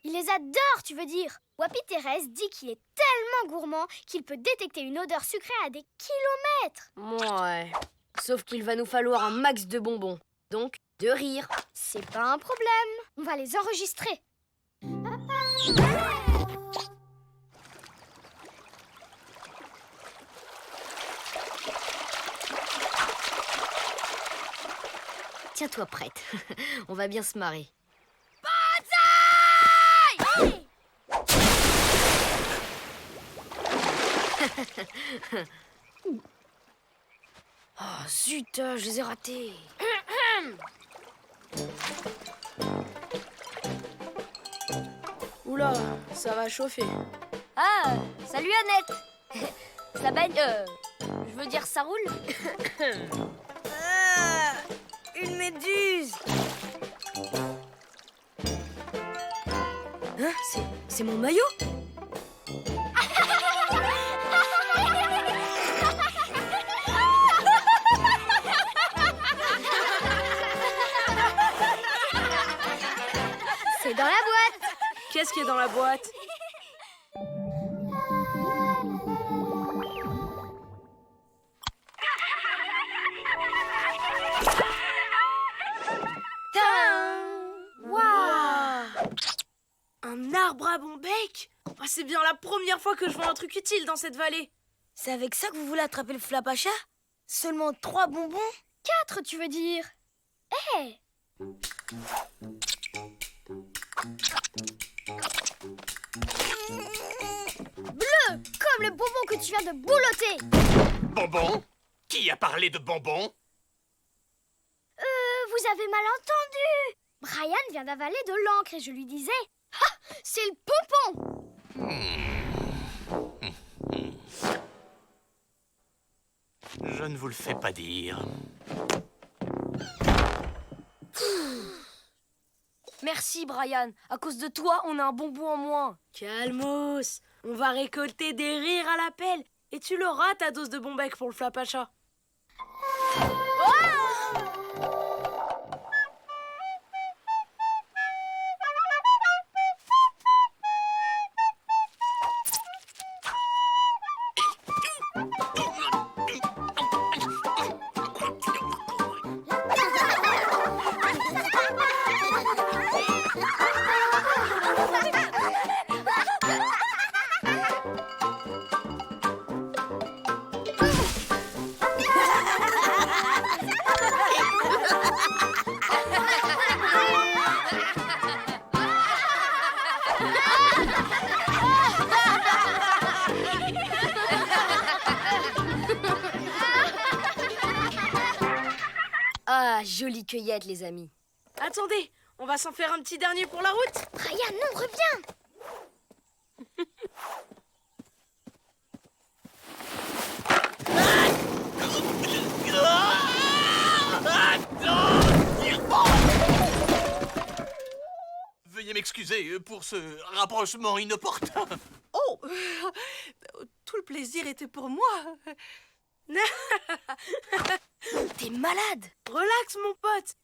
[SPEAKER 2] Il les adore, tu veux dire? Wapi Thérèse dit qu'il est tellement gourmand qu'il peut détecter une odeur sucrée à des kilomètres.
[SPEAKER 1] Ouais. Sauf qu'il va nous falloir un max de bonbons. Donc, de rire.
[SPEAKER 2] C'est pas un problème. On va les enregistrer.
[SPEAKER 1] Tiens-toi prête. On va bien se marrer. Oh zut, je les ai ratés.
[SPEAKER 5] Oula, ça va chauffer.
[SPEAKER 1] Ah, salut Annette. Ça baigne, je veux dire ça roule.
[SPEAKER 8] Ah, une méduse!
[SPEAKER 1] Hein, c'est mon maillot.
[SPEAKER 2] C'est dans la boîte.
[SPEAKER 5] Qu'est-ce qui est dans la boîte? Un arbre à bon bec? Oh, c'est bien la première fois que je vois un truc utile dans cette vallée.
[SPEAKER 8] C'est avec ça que vous voulez attraper le Flapacha? Seulement 3 bonbons?
[SPEAKER 2] 4, tu veux dire? Hé! Bleu, comme le bonbon que tu viens de boulotter.
[SPEAKER 3] Bonbons? Qui a parlé de bonbons?
[SPEAKER 2] Vous avez mal entendu. Brian vient d'avaler de l'encre et je lui disais... Ah, c'est le pompon.
[SPEAKER 3] Je ne vous le fais pas dire.
[SPEAKER 1] Merci Brian. À cause de toi, on a un bonbon en moins.
[SPEAKER 5] Calmos, on va récolter des rires à la pelle. Et tu l'auras ta dose de bon bec pour le Flapacha.
[SPEAKER 1] la jolie cueillette, les amis.
[SPEAKER 5] Attendez, on va s'en faire un petit dernier pour la route.
[SPEAKER 2] Ryan, non, reviens.
[SPEAKER 3] Veuillez m'excuser pour ce rapprochement inopportun.
[SPEAKER 4] Oh, tout le plaisir était pour moi.
[SPEAKER 1] T'es malade.
[SPEAKER 5] Relax, mon pote.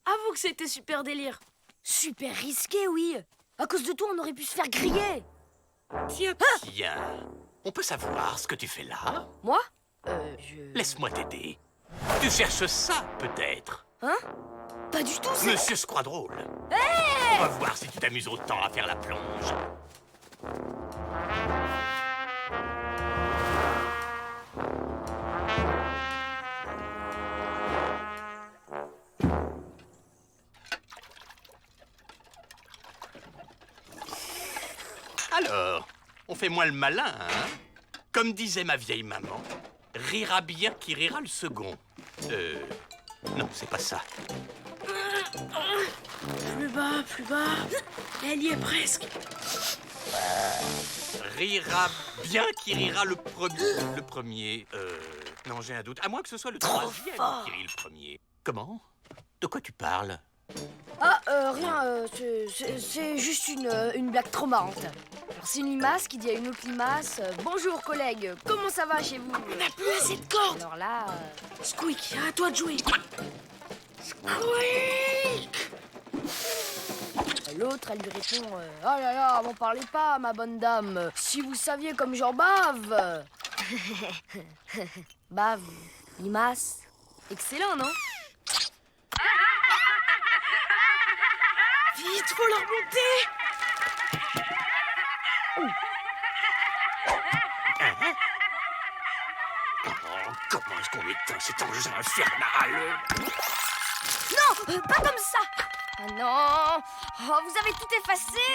[SPEAKER 5] Avoue que c'était super délire.
[SPEAKER 1] Super risqué, oui. À cause de toi, on aurait pu se faire griller.
[SPEAKER 5] Tiens,
[SPEAKER 3] Tiens, on peut savoir ce que tu fais là?
[SPEAKER 1] Moi
[SPEAKER 3] Laisse-moi t'aider. Tu cherches ça, peut-être?
[SPEAKER 1] Hein? Pas du tout, c'est...
[SPEAKER 3] Monsieur Squadrôle. On va voir si tu t'amuses autant à faire la plonge. Alors, on fait moins le malin, hein? Comme disait ma vieille maman, rira bien qui rira le second. Non, c'est pas ça.
[SPEAKER 5] plus bas, plus bas. Elle y est presque.
[SPEAKER 3] Rira bien qui rira le premier. Le premier. Non, j'ai un doute. À moins que ce soit le troisième qui rit le premier. Comment? De quoi tu parles?
[SPEAKER 1] Ah, rien, c'est juste une blague trop marrante. Alors, c'est une limace qui dit à une autre limace bonjour collègue, comment ça va chez vous?
[SPEAKER 5] On n'a plus assez de cordes.
[SPEAKER 1] Alors là...
[SPEAKER 5] Squeak, à toi de jouer.
[SPEAKER 1] L'autre, elle lui répond oh là là, m'en parlez pas, ma bonne dame. Si vous saviez comme j'en bave. Bave, limace. Excellent, non?
[SPEAKER 5] Vite, faut la remonter.
[SPEAKER 3] Oh, comment est-ce qu'on éteint cet engin infernal?
[SPEAKER 1] Non, pas comme ça. Ah non, oh, vous avez tout effacé.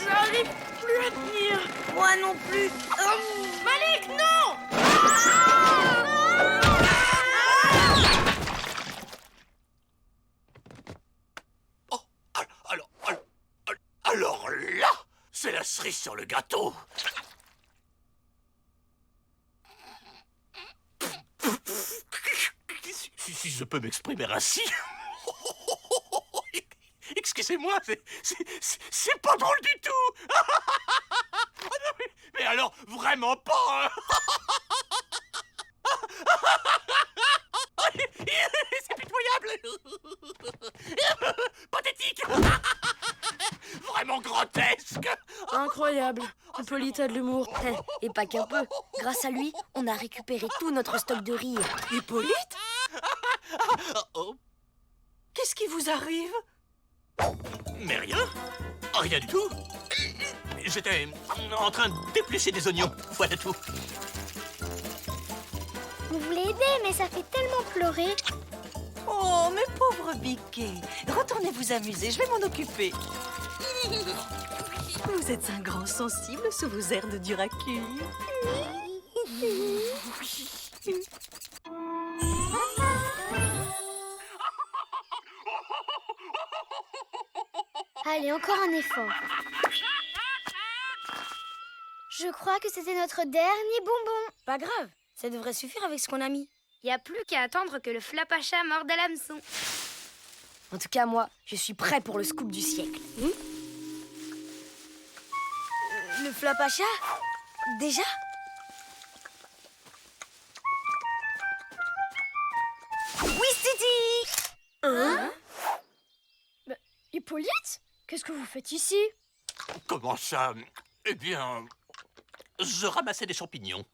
[SPEAKER 5] J'arrive plus à tenir.
[SPEAKER 8] Moi non plus.
[SPEAKER 5] Malik, non.
[SPEAKER 3] Oh, alors là, c'est la cerise sur le gâteau. Si je peux m'exprimer ainsi. Excusez-moi, c'est pas drôle du tout. Mais alors, vraiment pas. C'est pitoyable. Pathétique. Vraiment grotesque.
[SPEAKER 5] Incroyable. Hippolyte a de l'humour.
[SPEAKER 1] Et pas qu'un peu. Grâce à lui, on a récupéré tout notre stock de rire.
[SPEAKER 4] Hippolyte,
[SPEAKER 3] Oh,
[SPEAKER 4] qu'est-ce qui vous arrive?
[SPEAKER 3] mais rien. Rien du tout. J'étais en train d'éplucher des oignons. Voilà tout.
[SPEAKER 2] On voulait aider, mais ça fait tellement pleurer.
[SPEAKER 4] Oh, mes pauvres biquets. Retournez vous amuser, je vais m'en occuper. Vous êtes un grand sensible sous vos airs de Duracule.
[SPEAKER 2] Allez, encore un effort. Je crois que c'était notre dernier bonbon.
[SPEAKER 8] Pas grave, ça devrait suffire avec ce qu'on a mis.
[SPEAKER 6] Y a plus qu'à attendre que le flapacha morde à l'hameçon.
[SPEAKER 1] En tout cas, moi, je suis prêt pour le scoop du siècle.
[SPEAKER 8] Le flapacha? Déjà? Oui, Titi!
[SPEAKER 1] Hippolyte? Qu'est-ce que vous faites ici?
[SPEAKER 3] Comment ça? Eh bien, je ramassais des champignons.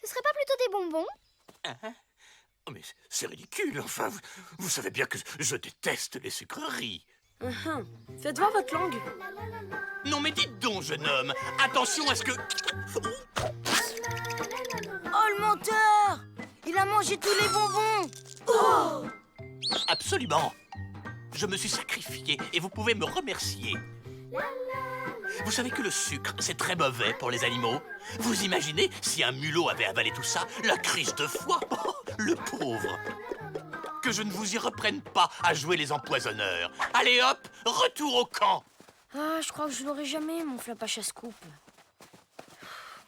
[SPEAKER 2] Ce serait pas plutôt des bonbons?
[SPEAKER 3] Oh, mais c'est ridicule, enfin, vous savez bien que je déteste les sucreries.
[SPEAKER 5] Faites voir votre langue.
[SPEAKER 3] Non mais dites donc, jeune homme, attention à ce que...
[SPEAKER 8] Oh, le menteur! Il a mangé tous les bonbons!
[SPEAKER 3] Absolument. Je me suis sacrifié et vous pouvez me remercier. Vous savez que le sucre, c'est très mauvais pour les animaux. Vous imaginez si un mulot avait avalé tout ça? La crise de foie. le pauvre. Que je ne vous y reprenne pas à jouer les empoisonneurs. Allez hop, retour au camp.
[SPEAKER 1] Ah, je crois que je l'aurai jamais, mon Flapacha Scoop.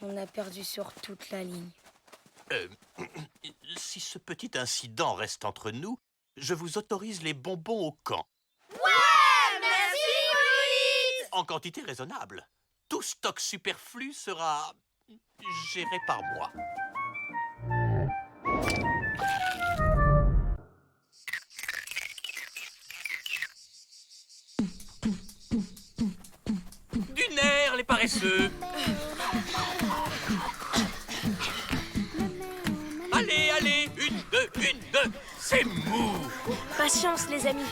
[SPEAKER 8] On a perdu sur toute la ligne.
[SPEAKER 3] Si ce petit incident reste entre nous, je vous autorise les bonbons au camp.
[SPEAKER 6] Merci, Hippolyte!
[SPEAKER 3] En quantité raisonnable. Tout stock superflu sera géré par moi. Du nerf, les paresseux. Allez, allez, une, deux, c'est mou.
[SPEAKER 5] Patience, les amis.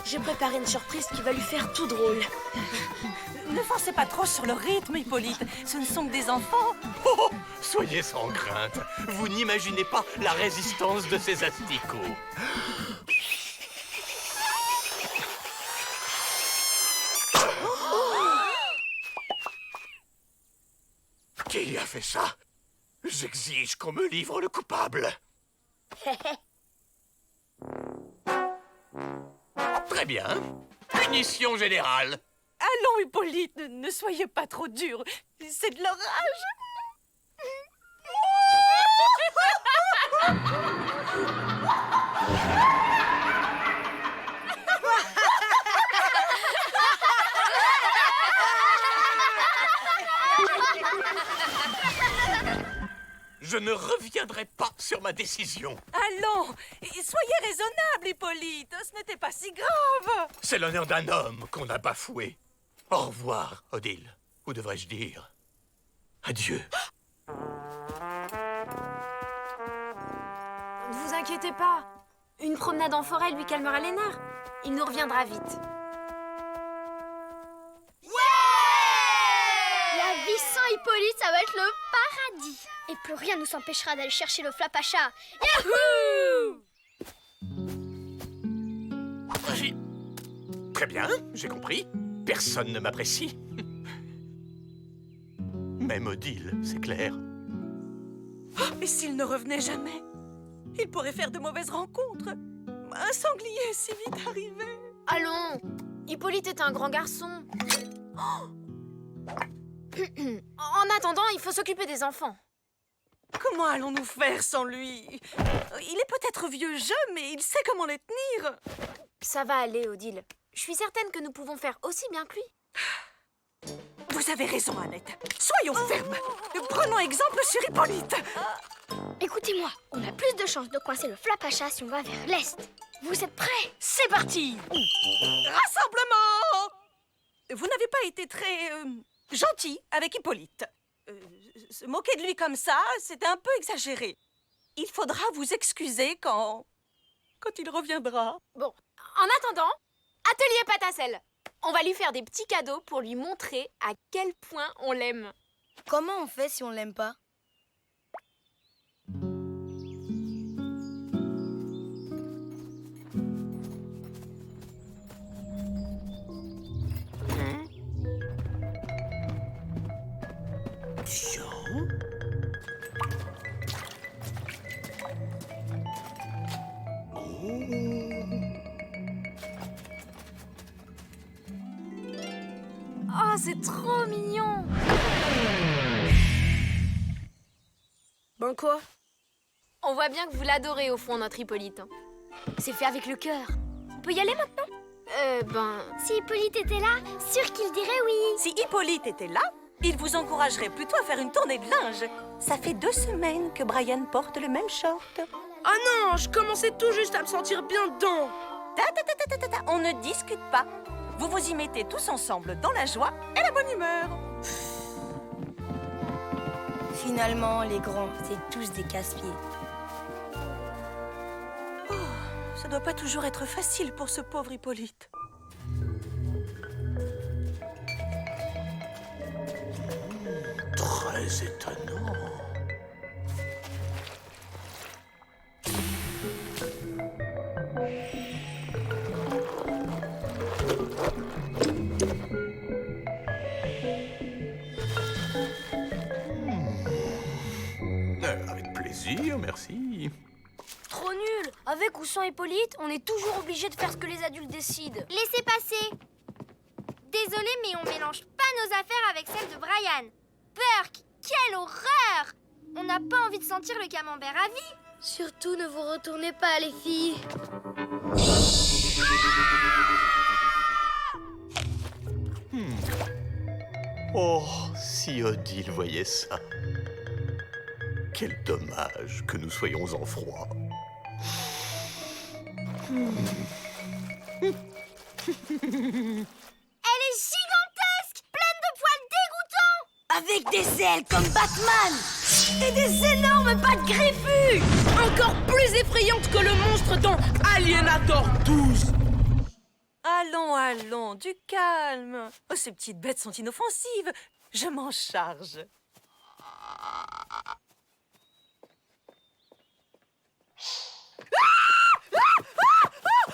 [SPEAKER 5] J'ai préparé une surprise qui va lui faire tout drôle.
[SPEAKER 4] Ne forcez pas trop sur le rythme, Hippolyte. Ce ne sont que des enfants.
[SPEAKER 3] Oh, soyez sans crainte. Vous n'imaginez pas la résistance de ces asticots. Qui a fait ça? J'exige qu'on me livre le coupable. Très bien. Punition générale.
[SPEAKER 4] Allons, Hippolyte, ne soyez pas trop dur. C'est de l'orage.
[SPEAKER 3] Je ne reviendrai pas sur ma décision.
[SPEAKER 4] Allons, soyez raisonnable, Hippolyte. Ce n'était pas si grave.
[SPEAKER 3] C'est l'honneur d'un homme qu'on a bafoué. Au revoir, Odile. Ou devrais-je dire adieu.
[SPEAKER 9] Ne vous inquiétez pas. Une promenade en forêt lui calmera les nerfs. Il nous reviendra vite.
[SPEAKER 2] La vie sans Hippolyte, ça va être le paradis. Et plus rien ne nous empêchera d'aller chercher le Flapacha. Yahoo!
[SPEAKER 3] Très bien, j'ai compris. Personne ne m'apprécie. Même Odile, c'est clair.
[SPEAKER 4] Et s'il ne revenait jamais? Il pourrait faire de mauvaises rencontres. Un sanglier si vite arrivé.
[SPEAKER 9] Allons. Hippolyte est un grand garçon. En attendant, il faut s'occuper des enfants.
[SPEAKER 4] Comment allons-nous faire sans lui? Il est peut-être vieux jeu, mais il sait comment les tenir.
[SPEAKER 9] Ça va aller, Odile. Je suis certaine que nous pouvons faire aussi bien que lui.
[SPEAKER 4] Vous avez raison, Annette. Soyons fermes. Prenons exemple sur Hippolyte.
[SPEAKER 2] Écoutez-moi, on a plus de chances de coincer le Flapacha si on va vers l'est. Vous êtes prêts?
[SPEAKER 4] C'est parti. Rassemblement. Vous n'avez pas été très gentil avec Hippolyte. Se moquer de lui comme ça, c'était un peu exagéré. Il faudra vous excuser quand il reviendra.
[SPEAKER 9] Bon, en attendant, atelier pâte à sel. On va lui faire des petits cadeaux pour lui montrer à quel point on l'aime.
[SPEAKER 8] Comment on fait si on l'aime pas?
[SPEAKER 9] Oh, c'est trop mignon.
[SPEAKER 5] Bon quoi?
[SPEAKER 9] On voit bien que vous l'adorez au fond, notre Hippolyte.
[SPEAKER 1] C'est fait avec le cœur. On peut y aller maintenant?
[SPEAKER 2] Si Hippolyte était là, sûr qu'il dirait oui.
[SPEAKER 4] Si Hippolyte était là, il vous encouragerait plutôt à faire une tournée de linge. Ça fait 2 semaines que Brian porte le même short.
[SPEAKER 5] Ah non, je commençais tout juste à me sentir bien dedans.
[SPEAKER 4] On ne discute pas. Vous vous y mettez tous ensemble dans la joie et la bonne humeur.
[SPEAKER 8] Finalement, les grands, c'est tous des casse-pieds.
[SPEAKER 4] Ça doit pas toujours être facile pour ce pauvre Hippolyte.
[SPEAKER 3] Très étonnant. Avec plaisir, merci.
[SPEAKER 1] avec ou sans Hippolyte, on est toujours obligé de faire ce que les adultes décident.
[SPEAKER 6] Laissez passer. Désolée, mais on mélange pas nos affaires avec celles de Brian. Burke, quelle horreur! On n'a pas envie de sentir le camembert à vie.
[SPEAKER 1] Surtout, ne vous retournez pas, les filles.
[SPEAKER 3] Oh, si Odile voyait ça. Quel dommage que nous soyons en froid.
[SPEAKER 6] Elle est gigantesque, pleine de poils dégoûtants.
[SPEAKER 8] Avec des ailes comme Batman et des énormes pattes griffues.
[SPEAKER 5] Encore plus effrayante que le monstre dans Alienator 12.
[SPEAKER 4] Allons, allons, du calme. Oh, ces petites bêtes sont inoffensives. Je m'en charge.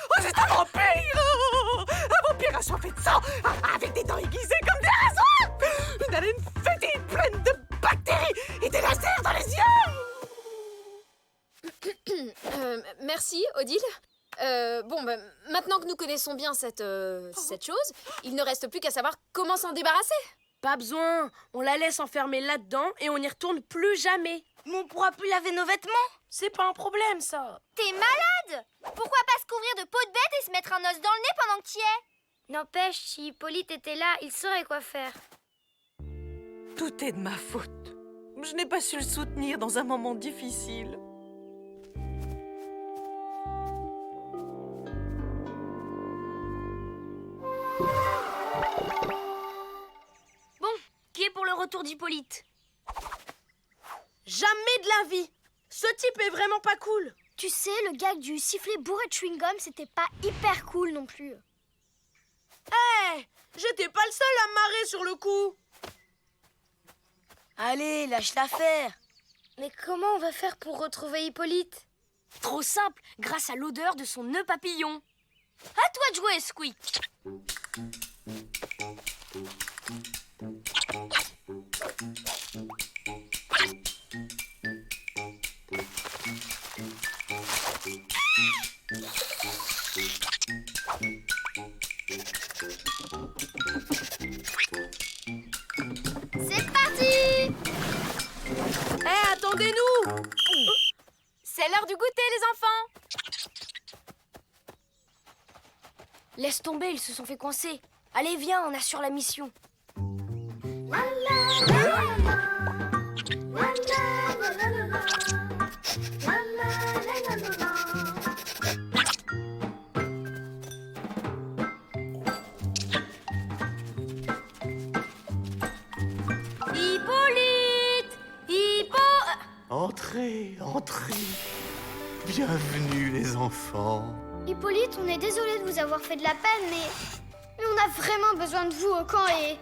[SPEAKER 4] Oh, c'est un vampire! Un vampire assoiffé de sang, avec des dents aiguisées comme des rasoirs! Une haleine fétide pleine de bactéries et des lasers dans les yeux!
[SPEAKER 9] Merci, Odile. Maintenant que nous connaissons bien cette chose, il ne reste plus qu'à savoir comment s'en débarrasser.
[SPEAKER 5] Pas besoin, on la laisse enfermer là-dedans et on n'y retourne plus jamais.
[SPEAKER 8] Mais on pourra plus laver nos vêtements.
[SPEAKER 5] C'est pas un problème, ça.
[SPEAKER 6] T'es malade? Pourquoi pas se couvrir de peau de bête et se mettre un os dans le nez pendant que t'y es?
[SPEAKER 1] N'empêche, si Hippolyte était là, il saurait quoi faire.
[SPEAKER 4] Tout est de ma faute. Je n'ai pas su le soutenir dans un moment difficile.
[SPEAKER 1] Bon, qui est pour le retour d'Hippolyte?
[SPEAKER 5] Jamais de la vie. Ce type est vraiment pas cool.
[SPEAKER 2] Tu sais, le gag du sifflet bourré de chewing-gum, c'était pas hyper cool non plus.
[SPEAKER 5] J'étais pas le seul à me marrer sur le coup.
[SPEAKER 8] Allez, lâche l'affaire.
[SPEAKER 1] Mais comment on va faire pour retrouver Hippolyte? Trop simple, grâce à l'odeur de son nœud papillon. À toi de jouer, Squeak.
[SPEAKER 6] C'est parti!
[SPEAKER 5] Attendez-nous.
[SPEAKER 9] C'est l'heure du goûter, les enfants.
[SPEAKER 1] Laisse tomber, ils se sont fait coincer. Allez, viens, on assure la mission. Hippolyte!
[SPEAKER 3] Entrez, entrez. Bienvenue, les enfants.
[SPEAKER 2] Hippolyte, on est désolé de vous avoir fait de la peine, mais on a vraiment besoin de vous au camp et...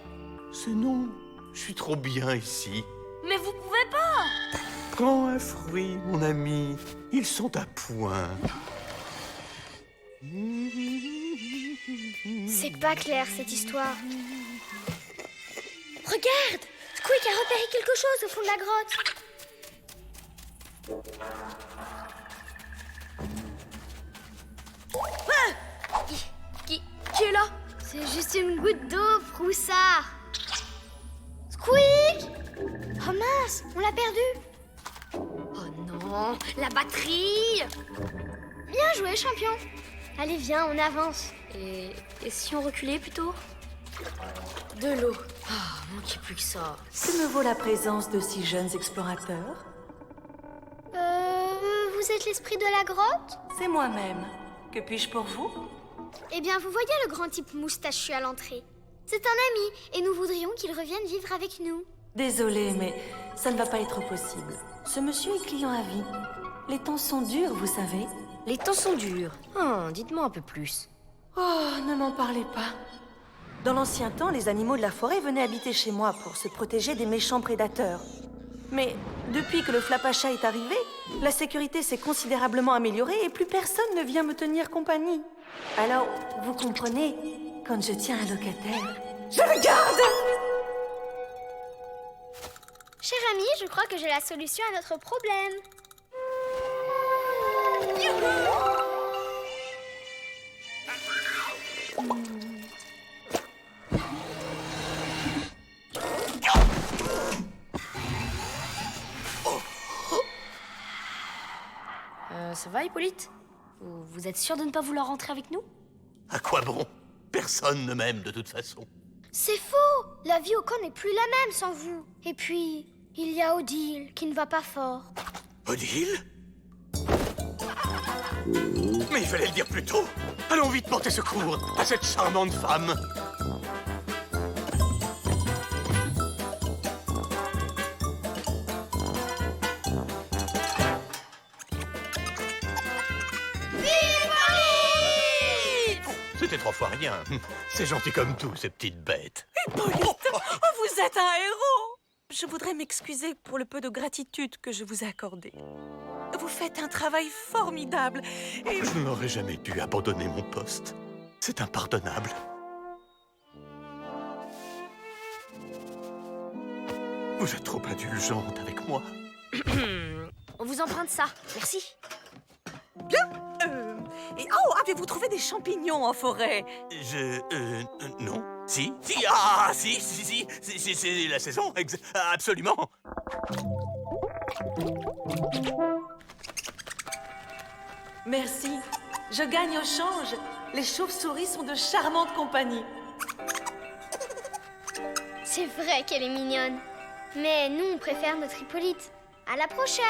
[SPEAKER 3] C'est non, je suis trop bien ici.
[SPEAKER 1] Mais vous pouvez pas!
[SPEAKER 3] Prends un fruit, mon ami. Ils sont à point.
[SPEAKER 2] C'est pas clair, cette histoire. Regarde! Squeak a repéré quelque chose au fond de la grotte.
[SPEAKER 1] Qui est là?
[SPEAKER 2] C'est juste une goutte d'eau, Froussard. Squeak! Oh mince, on l'a perdu.
[SPEAKER 1] Oh non, la batterie!
[SPEAKER 2] Bien joué, champion. Allez, viens, on avance.
[SPEAKER 1] Et si on reculait plutôt? De l'eau. Ah, manquait plus que ça.
[SPEAKER 4] Que me vaut la présence de si jeunes explorateurs?
[SPEAKER 2] Vous êtes l'esprit de la grotte?
[SPEAKER 4] C'est moi-même. Que puis-je pour vous?
[SPEAKER 2] Eh bien, vous voyez le grand type moustachu à l'entrée. C'est un ami, et nous voudrions qu'il revienne vivre avec nous.
[SPEAKER 4] Désolée, mais ça ne va pas être possible. Ce monsieur est client à vie. Les temps sont durs, vous savez.
[SPEAKER 1] Les temps sont durs. Dites-moi un peu plus.
[SPEAKER 4] Oh, ne m'en parlez pas. Dans l'ancien temps, les animaux de la forêt venaient habiter chez moi pour se protéger des méchants prédateurs. Mais depuis que le Flapacha est arrivé, la sécurité s'est considérablement améliorée et plus personne ne vient me tenir compagnie. Alors, vous comprenez, quand je tiens un locataire, je le garde!
[SPEAKER 2] Cher ami, je crois que j'ai la solution à notre problème.
[SPEAKER 4] Youhou!
[SPEAKER 1] Ça va, Hippolyte? Vous êtes sûr de ne pas vouloir rentrer avec nous?
[SPEAKER 3] À quoi bon? Personne ne m'aime de toute façon.
[SPEAKER 2] C'est faux! La vie au camp n'est plus la même sans vous. Et puis, il y a Odile qui ne va pas fort.
[SPEAKER 3] Odile? Mais il fallait le dire plus tôt. Allons vite porter secours à cette charmante femme. C'était 3 fois rien. C'est gentil comme tout, ces petites bêtes.
[SPEAKER 4] Hippolyte, vous êtes un héros. Je voudrais m'excuser pour le peu de gratitude que je vous ai accordé. Vous faites un travail formidable et...
[SPEAKER 3] Je n'aurais jamais dû abandonner mon poste. C'est impardonnable. Vous êtes trop indulgente avec moi.
[SPEAKER 1] On vous emprunte ça. Merci.
[SPEAKER 4] Et avez-vous trouvé des champignons en forêt?
[SPEAKER 3] Non. Si, c'est la saison, absolument.
[SPEAKER 4] Merci. Je gagne au change. Les chauves-souris sont de charmantes compagnies.
[SPEAKER 2] C'est vrai qu'elle est mignonne. Mais nous, on préfère notre Hippolyte. À la prochaine!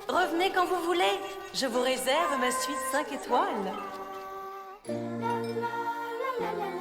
[SPEAKER 4] Revenez quand vous voulez. Je vous réserve ma suite 5 étoiles.
[SPEAKER 2] La, la, la, la, la.